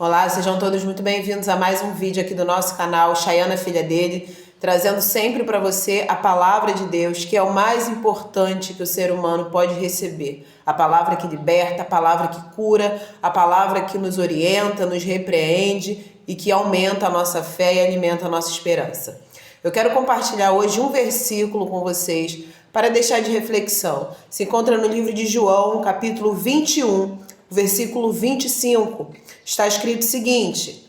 Olá, sejam todos muito bem-vindos a mais um vídeo aqui do nosso canal Chayana Filha dele, trazendo sempre para você a palavra de Deus, que é o mais importante que o ser humano pode receber. A palavra que liberta, a palavra que cura, a palavra que nos orienta, nos repreende e que aumenta a nossa fé e alimenta a nossa esperança. Eu quero compartilhar hoje um versículo com vocês para deixar de reflexão. Se encontra no livro de João, capítulo 21, versículo 25. Está escrito o seguinte: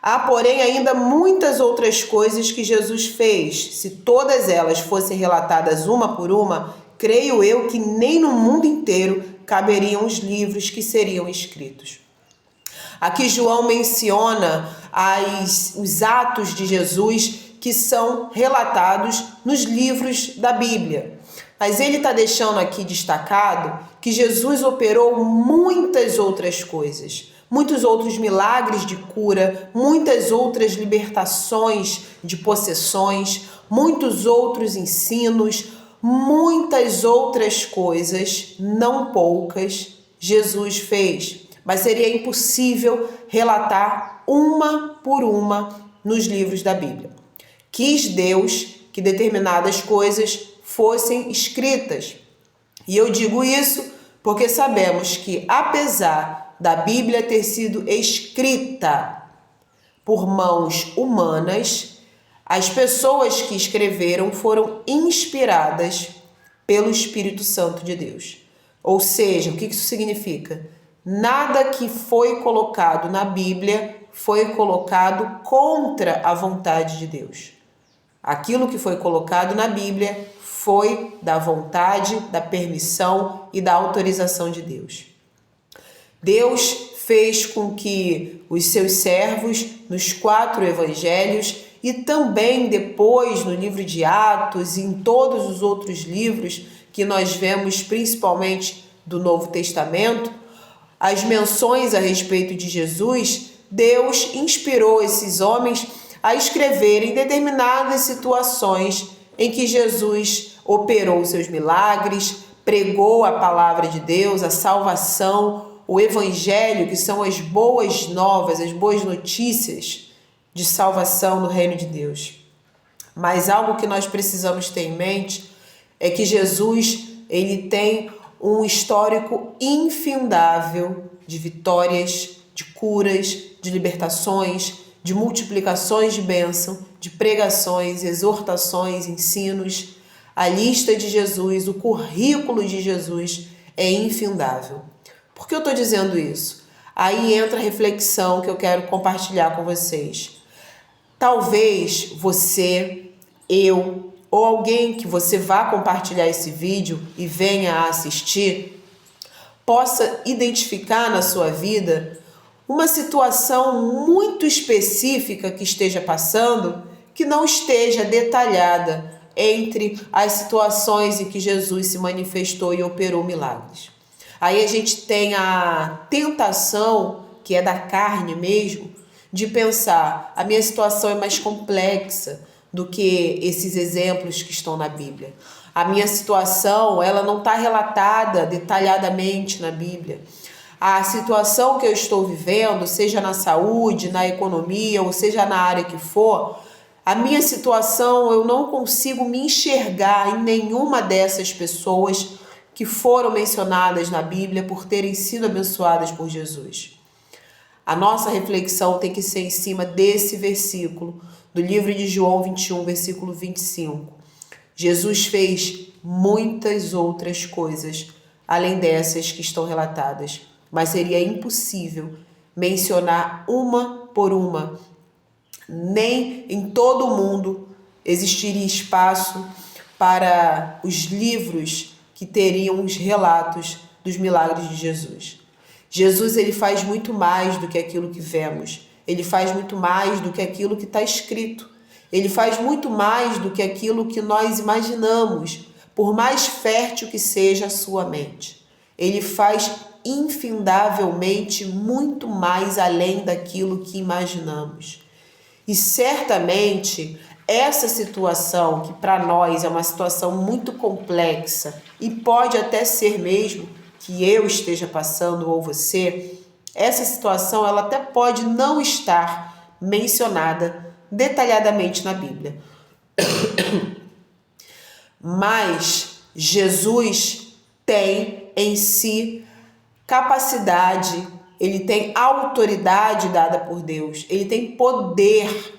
há, porém, ainda muitas outras coisas que Jesus fez. Se todas elas fossem relatadas uma por uma, creio eu que nem no mundo inteiro caberiam os livros que seriam escritos. Aqui João menciona os atos de Jesus que são relatados nos livros da Bíblia. Mas ele está deixando aqui destacado que Jesus operou muitas outras coisas, muitos outros milagres de cura, muitas outras libertações de possessões, muitos outros ensinos, muitas outras coisas, não poucas, Jesus fez. Mas seria impossível relatar uma por uma nos livros da Bíblia. Quis Deus que determinadas coisas fossem escritas. E eu digo isso porque sabemos que, apesar da Bíblia ter sido escrita por mãos humanas, as pessoas que escreveram foram inspiradas pelo Espírito Santo de Deus. Ou seja, o que isso significa? Nada que foi colocado na Bíblia foi colocado contra a vontade de Deus. Aquilo que foi colocado na Bíblia foi da vontade, da permissão e da autorização de Deus. Deus fez com que os seus servos, nos 4 evangelhos e também depois no livro de Atos e em todos os outros livros que nós vemos, principalmente do Novo Testamento, as menções a respeito de Jesus, Deus inspirou esses homens a escreverem determinadas situações em que Jesus operou seus milagres, pregou a palavra de Deus, a salvação, o evangelho, que são as boas novas, as boas notícias de salvação no reino de Deus. Mas algo que nós precisamos ter em mente é que Jesus, ele tem um histórico infindável de vitórias, de curas, de libertações, de multiplicações de bênção, de pregações, exortações, ensinos. A lista de Jesus, o currículo de Jesus é infindável. Por que eu estou dizendo isso? Aí entra a reflexão que eu quero compartilhar com vocês. Talvez você, eu ou alguém que você vá compartilhar esse vídeo e venha a assistir, possa identificar na sua vida uma situação muito específica que esteja passando, que não esteja detalhada entre as situações em que Jesus se manifestou e operou milagres. Aí a gente tem a tentação, que é da carne mesmo, de pensar: a minha situação é mais complexa do que esses exemplos que estão na Bíblia. A minha situação, ela não está relatada detalhadamente na Bíblia. A situação que eu estou vivendo, seja na saúde, na economia, ou seja na área que for, a minha situação, eu não consigo me enxergar em nenhuma dessas pessoas que foram mencionadas na Bíblia por terem sido abençoadas por Jesus. A nossa reflexão tem que ser em cima desse versículo, do livro de João 21, versículo 25. Jesus fez muitas outras coisas, além dessas que estão relatadas, mas seria impossível mencionar uma por uma. Nem em todo o mundo existiria espaço para os livros que teriam os relatos dos milagres de Jesus. Jesus, ele faz muito mais do que aquilo que vemos. Ele faz muito mais do que aquilo que está escrito. Ele faz muito mais do que aquilo que nós imaginamos, por mais fértil que seja a sua mente. Ele faz infindavelmente muito mais além daquilo que imaginamos. E certamente essa situação, que para nós é uma situação muito complexa e pode até ser mesmo que eu esteja passando ou você, Essa situação ela até pode não estar mencionada detalhadamente na Bíblia. Mas Jesus tem em si capacidade, ele tem autoridade dada por Deus, ele tem poder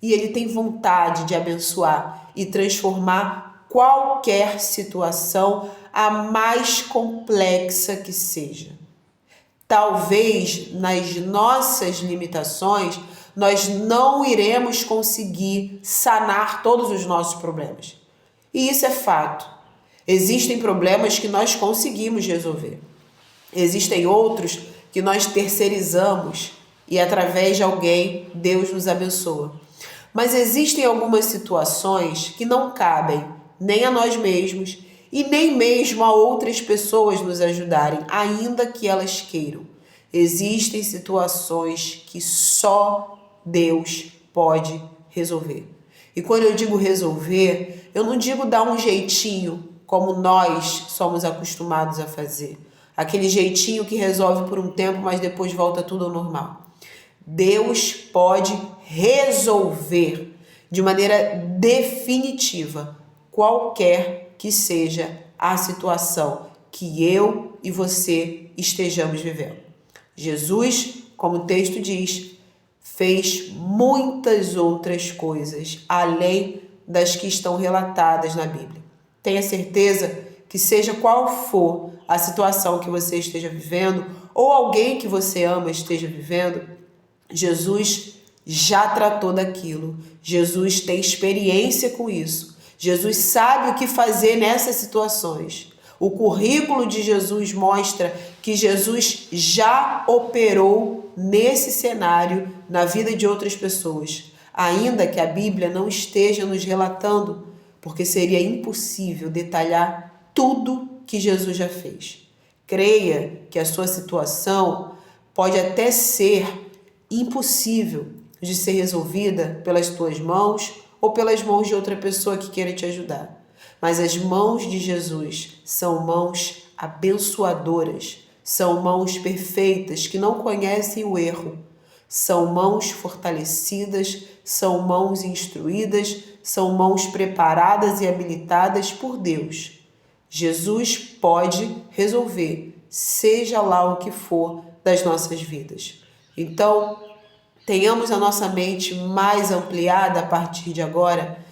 e ele tem vontade de abençoar e transformar qualquer situação, a mais complexa que seja. Talvez nas nossas limitações nós não iremos conseguir sanar todos os nossos problemas. E isso é fato. Existem problemas que nós conseguimos resolver. Existem outros que nós terceirizamos e através de alguém Deus nos abençoa. Mas existem algumas situações que não cabem nem a nós mesmos e nem mesmo a outras pessoas nos ajudarem, ainda que elas queiram. Existem situações que só Deus pode resolver. E quando eu digo resolver, eu não digo dar um jeitinho como nós somos acostumados a fazer. Aquele jeitinho que resolve por um tempo, mas depois volta tudo ao normal. Deus pode resolver de maneira definitiva qualquer que seja a situação que eu e você estejamos vivendo. Jesus, como o texto diz, fez muitas outras coisas além das que estão relatadas na Bíblia. Tenha certeza que seja qual for a situação que você esteja vivendo ou alguém que você ama esteja vivendo, Jesus já tratou daquilo. Jesus tem experiência com isso. Jesus sabe o que fazer nessas situações. O currículo de Jesus mostra que Jesus já operou nesse cenário na vida de outras pessoas, ainda que a Bíblia não esteja nos relatando, porque seria impossível detalhar tudo que Jesus já fez. Creia que a sua situação pode até ser impossível de ser resolvida pelas tuas mãos ou pelas mãos de outra pessoa que queira te ajudar. Mas as mãos de Jesus são mãos abençoadoras, são mãos perfeitas que não conhecem o erro, são mãos fortalecidas, são mãos instruídas, são mãos preparadas e habilitadas por Deus. Jesus pode resolver, seja lá o que for das nossas vidas. Então, tenhamos a nossa mente mais ampliada a partir de agora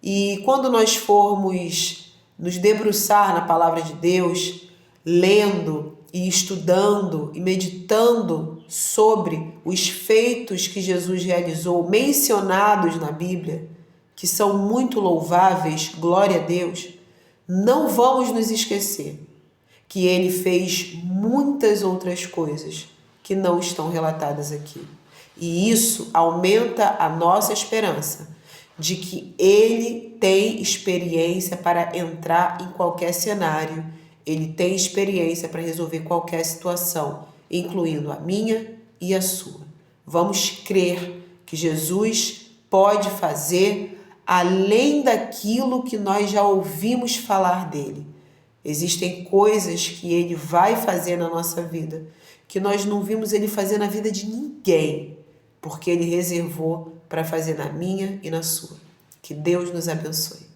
e quando nós formos nos debruçar na palavra de Deus, lendo e estudando e meditando sobre os feitos que Jesus realizou, mencionados na Bíblia, que são muito louváveis, glória a Deus, não vamos nos esquecer que ele fez muitas outras coisas que não estão relatadas aqui. E isso aumenta a nossa esperança de que ele tem experiência para entrar em qualquer cenário, ele tem experiência para resolver qualquer situação, incluindo a minha e a sua. Vamos crer que Jesus pode fazer além daquilo que nós já ouvimos falar dele. Existem coisas que ele vai fazer na nossa vida que nós não vimos ele fazer na vida de ninguém, porque ele reservou para fazer na minha e na sua. Que Deus nos abençoe.